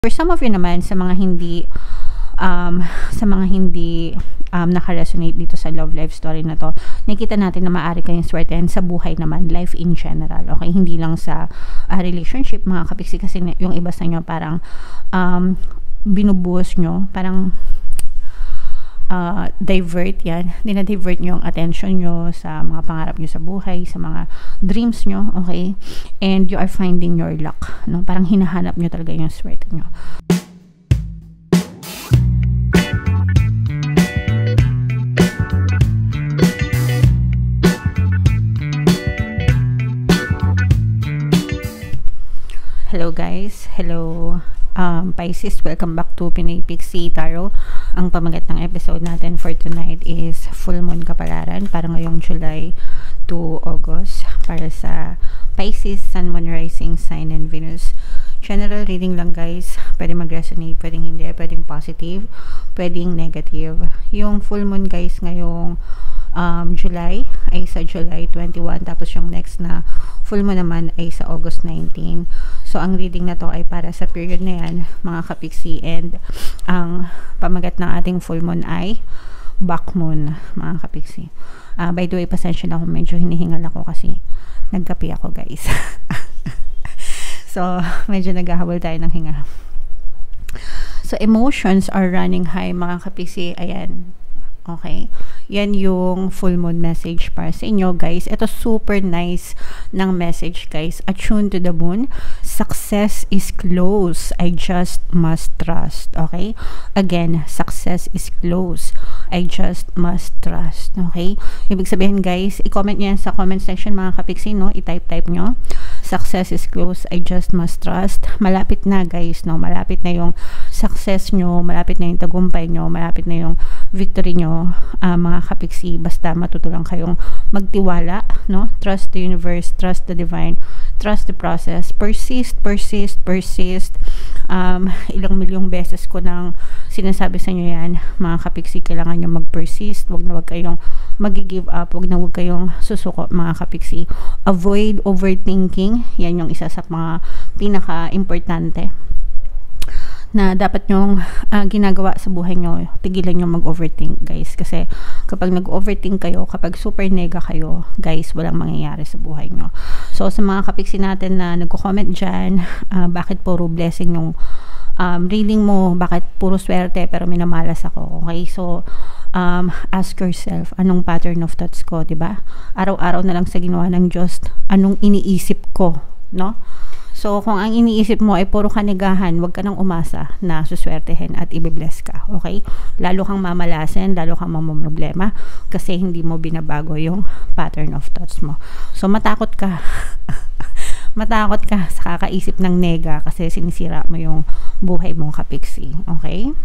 For some of you naman, sa mga hindi naka-resonate dito sa love life story na to, nakita natin na maaari kayong swertehan sa buhay naman, life in general, okay? Hindi lang sa relationship, mga kapiksi, kasi yung iba sa inyo parang binubuhos nyo, parang divert yan, dinadivert nyo yung attention nyo sa mga pangarap nyo sa buhay, sa mga dreams nyo, okay? And you are finding your luck, no? Parang hinahanap nyo talaga yung swerte nyo. Hello guys, hello Pisces, welcome back to Pinoy Pixie Tarot. Ang pamagat ng episode natin for tonight is Full Moon Kapalaran para ngayong July to August para sa Pisces, Sun, Moon, Rising, Sign, and Venus. General reading lang guys, pwede mag-resonate, pwedeng hindi, pwedeng positive, pwedeng negative. Yung Full Moon guys ngayong July ay sa July 21, tapos yung next na full moon naman ay sa August 19. So ang reading na to ay para sa period na yan, mga kapiksi, and ang pamagat ng ating full moon ay back moon, mga kapiksi. By the way, pasensya na ako, medyo hinihingal ako kasi nagkape ako guys. So medyo naghahabol tayo ng hinga. So emotions are running high, mga kapiksi. Ayan, okay, yan yung full moon message para sa inyo guys. Ito super nice ng message guys. Attune to the moon. Success is close, I just must trust. Okay, again, success is close, I just must trust. Okay, ibig sabihin guys, i-comment nyo yan sa comment section, mga kapiksi, no? I-type nyo, success is close, I just must trust. Malapit na guys, no? Malapit na yung success nyo, malapit na yung tagumpay nyo, malapit na yung victory nyo, mga kapiksi. Basta matutulang kayong magtiwala, no? Trust the universe, trust the divine, trust the process, persist. Ilang milyong beses ko nang sinasabi sa inyo yan, mga kapiksi. Kailangan nyo mag-persist, wag kayong mag-give up, wag kayong susuko, mga kapiksi. Avoid overthinking, yan yung isa sa mga pinaka-importante na dapat nyong ginagawa sa buhay nyo. Tigilan nyo mag-overthink guys, kasi kapag nag-overthink kayo, kapag super nega kayo guys, walang mangyayari sa buhay nyo. So sa mga kapiksi natin na nagko-comment dyan, bakit puro blessing yung reading mo, bakit puro swerte pero minamalas ako, okay? So ask yourself, anong pattern of thoughts ko, diba? Araw-araw na lang sa ginawa ng Diyos, anong iniisip ko, no? So, kung ang iniisip mo ay puro kanigahan, huwag ka nang umasa na suswertehin at ibibless ka, okay? Lalo kang mamalasin, lalo kang mamamroblema kasi hindi mo binabago yung pattern of thoughts mo. So, matakot ka. Matakot ka sa kakaisip ng nega kasi sinisira mo yung buhay mong kapiksi, okay?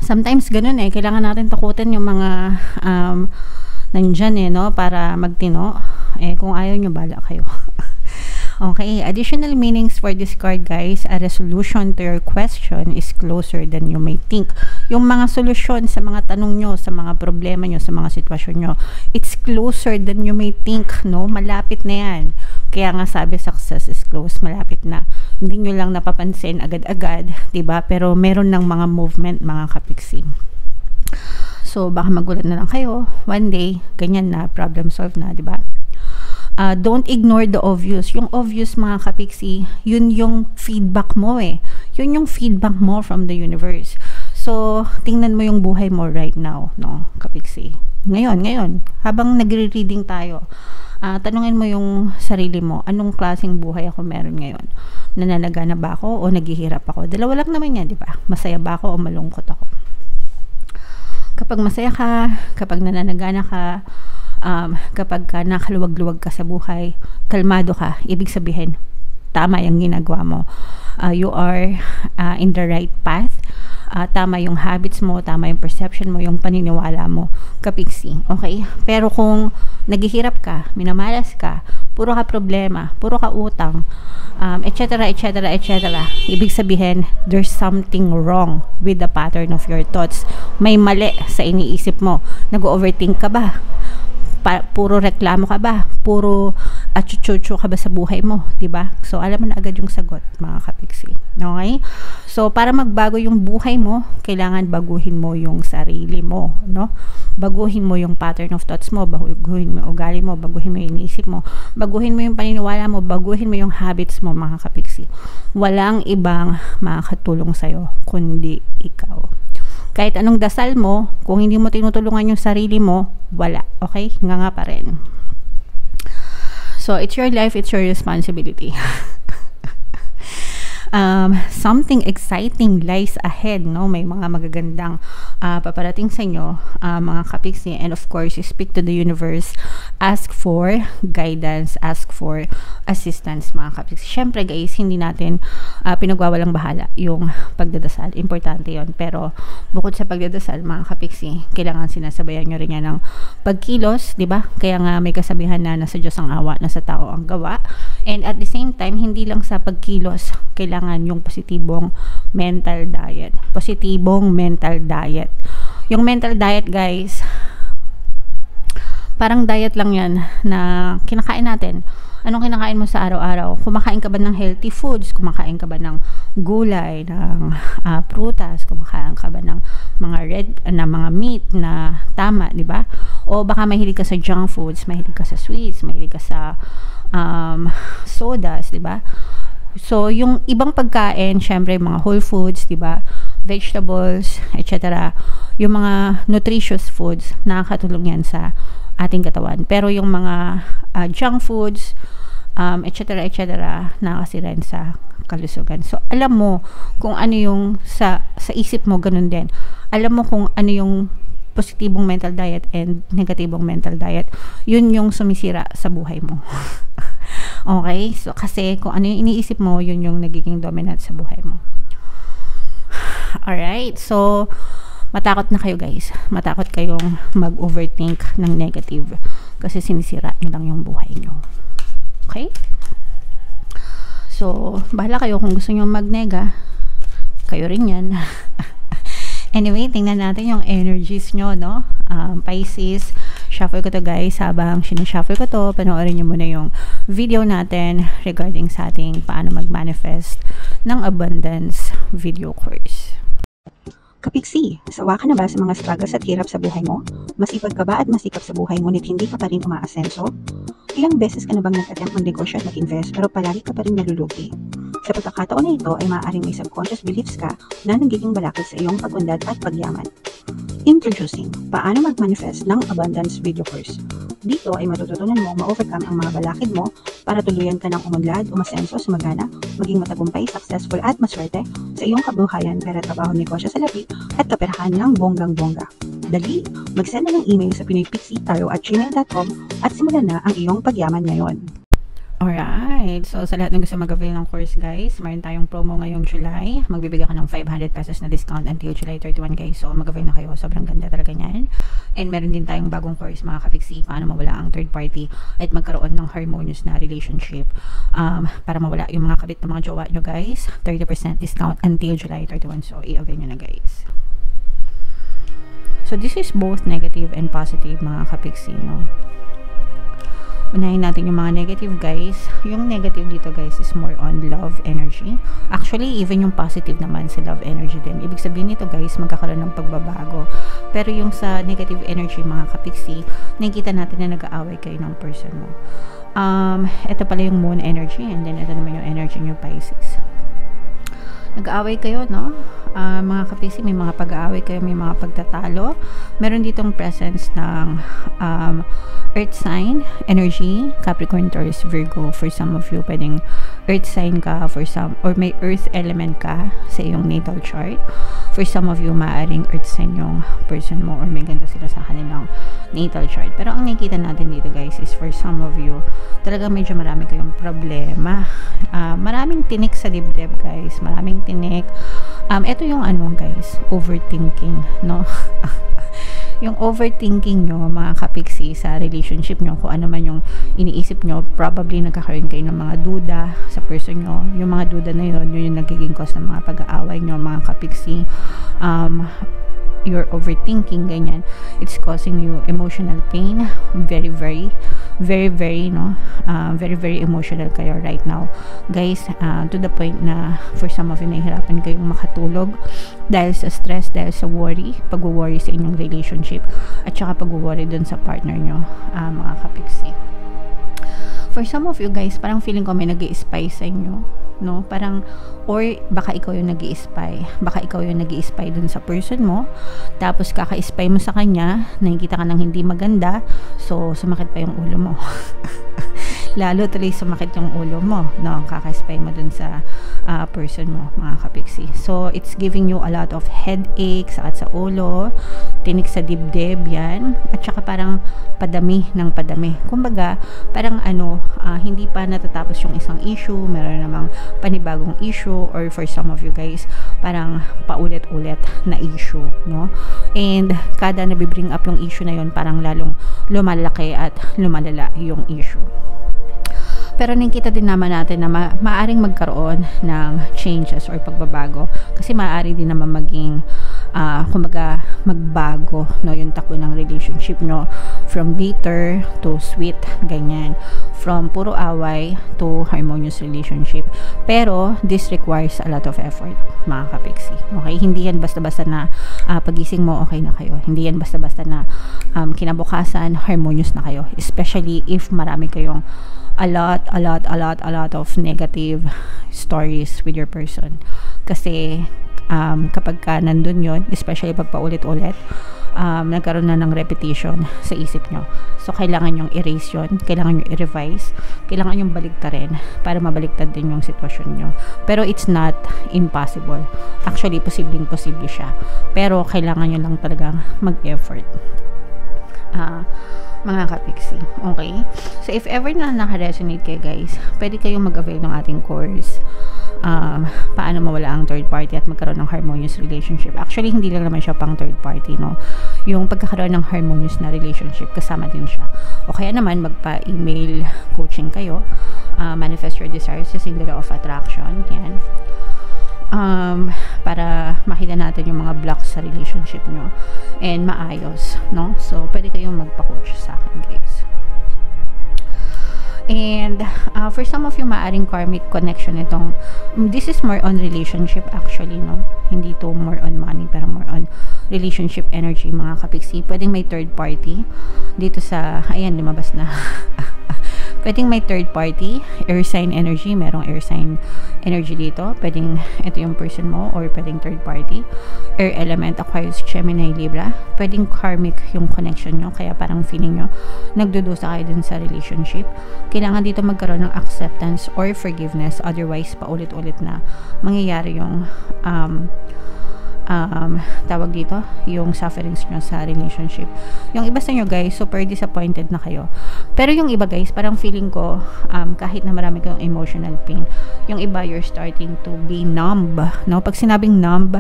Sometimes ganun eh, kailangan natin takutin yung mga nandyan no, para magtino. Kung ayaw nyo, bala kayo. Okay, additional meanings for this card guys. A resolution to your question is closer than you may think. Yung mga solusyon sa mga tanong nyo, sa mga problema nyo, sa mga sitwasyon nyo, it's closer than you may think, no? Malapit na yan. Kaya nga sabi, success is close, malapit na. Hindi nyo lang napapansin agad-agad, diba? Pero meron ng mga movement, mga kapiksi. So baka magulat na lang kayo, one day ganyan na, problem solved na, diba? Don't ignore the obvious. Yung obvious, mga kapiksi, yun yung feedback mo eh. Yun yung feedback mo from the universe. So, tingnan mo yung buhay mo right now, no, kapiksi. Ngayon, habang nagre-reading tayo, tanungin mo yung sarili mo, anong klaseng buhay ako meron ngayon? Nananagana ba ako o naghihirap ako? Dalawa lang naman yan, di ba? Masaya ba ako o malungkot ako? Kapag masaya ka, kapag nananagana ka, kapag nakaluwag-luwag ka sa buhay, kalmado ka, ibig sabihin tama yung ginagawa mo, you are in the right path, tama yung habits mo, tama yung perception mo, yung paniniwala mo, kapiksi, okay? Pero kung naghihirap ka, minamalas ka, puro ka problema, puro ka utang, etc., ibig sabihin there's something wrong with the pattern of your thoughts. May mali sa iniisip mo. Nag-overthink ka ba? puro reklamo ka ba? Puro chuchu ka ba sa buhay mo? Diba? So, alam mo na agad yung sagot, mga kapiksi. Okay? So, para magbago yung buhay mo, kailangan baguhin mo yung sarili mo, no? Baguhin mo yung pattern of thoughts mo, baguhin mo yung ugali mo, baguhin mo yung iniisip mo, baguhin mo yung paniniwala mo, baguhin mo yung habits mo, mga kapiksi. Walang ibang makakatulong sa'yo, kundi ikaw. Kahit anong dasal mo, kung hindi mo tinutulungan yung sarili mo, wala. Okay? Nga pa rin. So, it's your life, it's your responsibility. Something exciting lies ahead, no? May mga magagandang paparating sa inyo, mga kapiksi, and of course, you speak to the universe, ask for guidance, ask for assistance, mga kapiksi. Syempre guys, hindi natin pinagwawalang bahala yung pagdadasal, importante yon. Pero bukod sa pagdadasal, mga kapiksi, kailangan sinasabayan nyo rin yan ng pagkilos, di ba? Kaya nga may kasabihan na nasa Diyos ang awa, nasa tao ang gawa, and at the same time, hindi lang sa pagkilos, kailangan yung positibong mental diet. Positibong mental diet. Yung mental diet, guys, parang diet lang yan na kinakain natin. Anong kinakain mo sa araw-araw? Kumakain ka ba ng healthy foods? Kumakain ka ba ng gulay, ng prutas? Kumakain ka ba ng mga meat na tama, di ba? O baka mahilig ka sa junk foods, mahilig ka sa sweets, mahilig ka sa sodas, di ba? So, yung ibang pagkain, syempre, mga whole foods, diba? Vegetables, etc. Yung mga nutritious foods, nakakatulong yan sa ating katawan. Pero yung mga junk foods, etc., nakakasira rin sa kalusugan. So, alam mo kung ano yung sa isip mo, ganun din. Alam mo kung ano yung positibong mental diet and negatibong mental diet. Yun yung sumisira sa buhay mo. Okay? So, kasi kung ano yung iniisip mo, yun yung nagiging dominant sa buhay mo. Alright? So, matakot na kayo guys. Matakot kayong mag-overthink ng negative kasi sinisira nyo lang yung buhay nyo. Okay? So, bahala kayo kung gusto nyo mag-nega. Kayo rin yan. Anyway, tingnan natin yung energies nyo, no? Pisces, shuffle ko to guys. Habang sinashuffle ko to, panoorin nyo muna yung video natin regarding sa ating paano mag-manifest ng abundance video course. Kapiksi, sawa ka na ba sa mga struggles at hirap sa buhay mo? Masipag ka ba at masikap sa buhay ngunit hindi ka pa rin umaasenso? Ilang beses ka na bang nag-attempt mag-negosyo at mag-invest pero palagi ka pa rin nalulugi? Sa pagkakataon na ito ay maaaring may subconscious beliefs ka na nagiging balakid sa iyong pag-unlad at pagyaman. Introducing, paano mag-manifest ng abundance video course. Dito ay matututunan mo ma-overcome ang mga balakid mo para tuluyan ka ng umunlad, umasenso, sumagana, maging matagumpay, successful at maswerte sa iyong kabuhayan, pera, trabaho, negosyo sa labi at kaperahan ng bonggang-bongga. Dali, mag-send na ng email sa pinoypixie@gmail.com at simulan na ang iyong pagyaman ngayon. Alright, so sa lahat ng gusto mag-avail ng course guys, mayroon tayong promo ngayong July. Magbibigay ka ng 500 pesos na discount until July 31 guys. So mag-avail na kayo, sobrang ganda talaga niyan. And meron din tayong bagong course mga kapiksi, paano mawala ang third party at magkaroon ng harmonious na relationship. Para mawala yung mga kabit ng mga jowa nyo guys, 30% discount until July 31. So i-avail nyo na guys. So this is both negative and positive mga kapiksi, no? Unahin natin yung mga negative guys. Yung negative dito guys is more on love energy. Actually, even yung positive naman sa love energy din. Ibig sabihin nito guys, magkakaroon ng pagbabago. Pero yung sa negative energy mga kapiksi, nakikita natin na nag-aaway kayo ng person mo. Ito pala yung moon energy and then ito naman yung energy ng Pisces. Nag-aaway kayo, no? Mga kapiksi, may mga pag-aaway kayo, may mga pagtatalo. Meron ditong presence ng earth sign energy, Capricorn, Taurus, Virgo. For some of you, pwedeng earth sign ka, for some, or may earth element ka sa iyong natal chart. For some of you, maaaring earth sign yung person mo, or may ganda sila sa kanilang natal chart. Pero ang nakikita natin dito guys is for some of you, talagang medyo marami kayong problema. Maraming tinik sa dibdib guys, maraming tinik. Ito yung ano guys, overthinking, no? Yung overthinking nyo, mga kapiksi, sa relationship nyo, kung ano man yung iniisip nyo, probably nagkakaroon kayo ng mga duda sa person nyo. Yung mga duda na yun, yun yung nagiging cause ng mga pag-aaway nyo, mga kapiksi. you're overthinking, ganyan, it's causing you emotional pain. Very, very, very, very, no? Very, very emotional kayo right now. Guys, to the point na for some of you, nahihirapan kayong makatulog dahil sa stress, dahil sa worry, pag-worry sa inyong relationship, at saka pag-worry dun sa partner nyo, mga kapiksi. For some of you guys, parang feeling ko may nag-i-spy sa inyo, no? Parang, or baka ikaw yung nag-i-spy. Baka ikaw yung nag-i-spy dun sa person mo. Tapos kaka-spy mo sa kanya, nakikita ka ng hindi maganda, so sumakit pa yung ulo mo. Lalo tuloy sumakit yung ulo mo, no? Kaka-spy mo dun sa person mo, mga kapiksi. So, it's giving you a lot of headache, sakit sa ulo, tinik sa dibdib, yan. At saka parang padami ng padami. Kumbaga, parang hindi pa natatapos yung isang issue, meron namang panibagong issue, or for some of you guys, parang paulit-ulit na issue, no? And kada nabibring up yung issue na yun, parang lalong lumalaki at lumalala yung issue. Pero nakikita din naman natin na maaring magkaroon ng changes or pagbabago, kasi maaari din naman maging kumbaga magbago, no, yung takbo ng relationship nyo from bitter to sweet, ganyan, from puro away to harmonious relationship. Pero this requires a lot of effort, mga kapiksi. Okay, hindi yan basta-basta na pagising mo okay na kayo, hindi yan basta-basta na kinabukasan harmonious na kayo, especially if marami kayong a lot of negative stories with your person. Kasi kapag ka nandun yun, especially pag paulit-ulit, nagkaroon na ng repetition sa isip nyo. So, kailangan yung erase yun, kailangan yung i-revise, kailangan yung baliktarin para mabaliktad din yung sitwasyon nyo. Pero it's not impossible. Actually, posibleng-posible siya. Pero kailangan nyo lang talagang mag-effort. Mga kapiksi. Okay? So, if ever na naka-resonate kayo, guys, pwede kayong mag-avail ng ating course. Paano mawala ang third party at magkaroon ng harmonious relationship. Actually, hindi lang naman siya pang third party, no? Yung pagkakaroon ng harmonious na relationship, kasama din siya. O kaya naman, magpa-email coaching kayo. Manifest your desires using the law of attraction. Yan. Para makita natin yung mga blocks sa relationship nyo and maayos, no? So, pwede kayong magpa-coach sa akin, guys. And for some of you, maaring karmic connection itong, this is more on relationship actually, no? Hindi to more on money, pero more on relationship energy, mga kapiksi. Pwedeng may third party dito sa, ayan, lumabas na. Pwedeng may third party, air sign energy, merong air sign energy dito. Pwedeng ito yung person mo, or pwedeng third party. Air element, Aquarius, Gemini, Libra. Pwedeng karmic yung connection nyo, kaya parang feeling nyo nagdudusa kayo dun sa relationship. Kailangan dito magkaroon ng acceptance or forgiveness, otherwise paulit-ulit na mangyayari yung tawag dito, yung sufferings nyo sa relationship. Yung iba sa nyo, guys, super disappointed na kayo. Pero yung iba, guys, parang feeling ko, kahit na marami kayong emotional pain, yung iba, you're starting to be numb, no? Pag sinabing numb,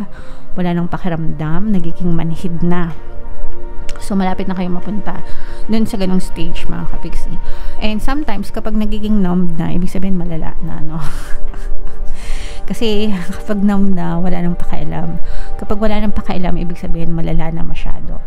wala nang pakiramdam, nagiging manhid na. So, malapit na kayo mapunta dun sa ganong stage, mga kapiksi. And sometimes, kapag nagiging numb na, ibig sabihin malala na, no? Kasi kapag numb na, wala nang pakialam. Kapag wala nang pakialam, ibig sabihin malala na masyado.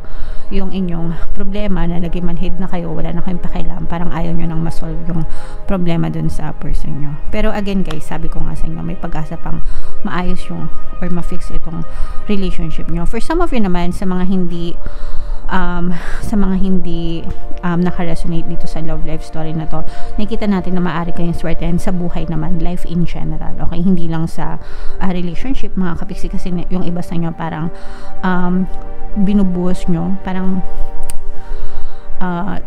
Yung inyong problema na naging manhid na kayo, wala na kayong pakialam, parang ayaw nyo nang masolve yung problema dun sa person nyo. Pero again, guys, sabi ko nga sa inyo, may pag-asa pang maayos yung, or ma-fix itong relationship nyo. For some of you naman, sa mga hindi naka-resonate dito sa love life story na to, nakita natin na maaari kayong swertehan sa buhay naman, life in general, okay? Hindi lang sa relationship, mga kapiksi, kasi yung iba sa inyo parang binubuhos nyo, parang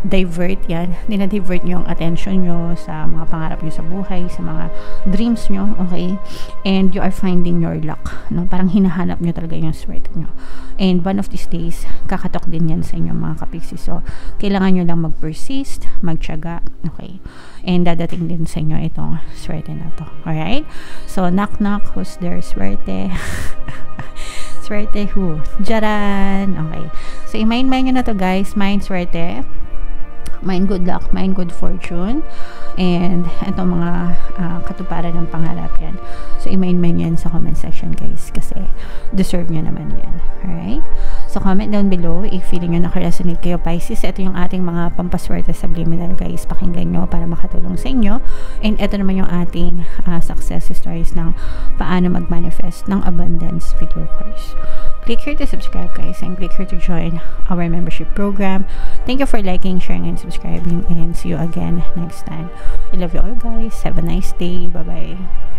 divert yan, dinadivert nyo yung attention nyo sa mga pangarap nyo sa buhay, sa mga dreams nyo, okay? And you are finding your luck, no? Parang hinahanap nyo talaga yung swerte nyo. And one of these days, kakatok din yan sa inyo, mga kapiksi. So, kailangan nyo lang mag-persist, magtiyaga, okay? And dadating din sa inyo itong swerte na to, alright? So, knock knock, who's there? Swerte. Swerte who? Jaran. Okay. So, i-mind nyo na to, guys. Mind swerte. Mind good luck. Mind good fortune. And itong mga katuparan ng pangarap yan. So, i-mind yan sa comment section, guys. Kasi deserve nyo naman yan. Alright? So, comment down below if feeling nyo nakaresonate kayo, Pisces. Ito yung ating mga pampaswerte subliminal, guys. Pakinggan nyo para makatulong sa inyo. And ito naman yung ating success stories ng paano mag-manifest ng abundance video course. Click here to subscribe, guys, and click here to join our membership program. Thank you for liking, sharing, and subscribing, and see you again next time. I love you all, guys. Have a nice day. Bye-bye.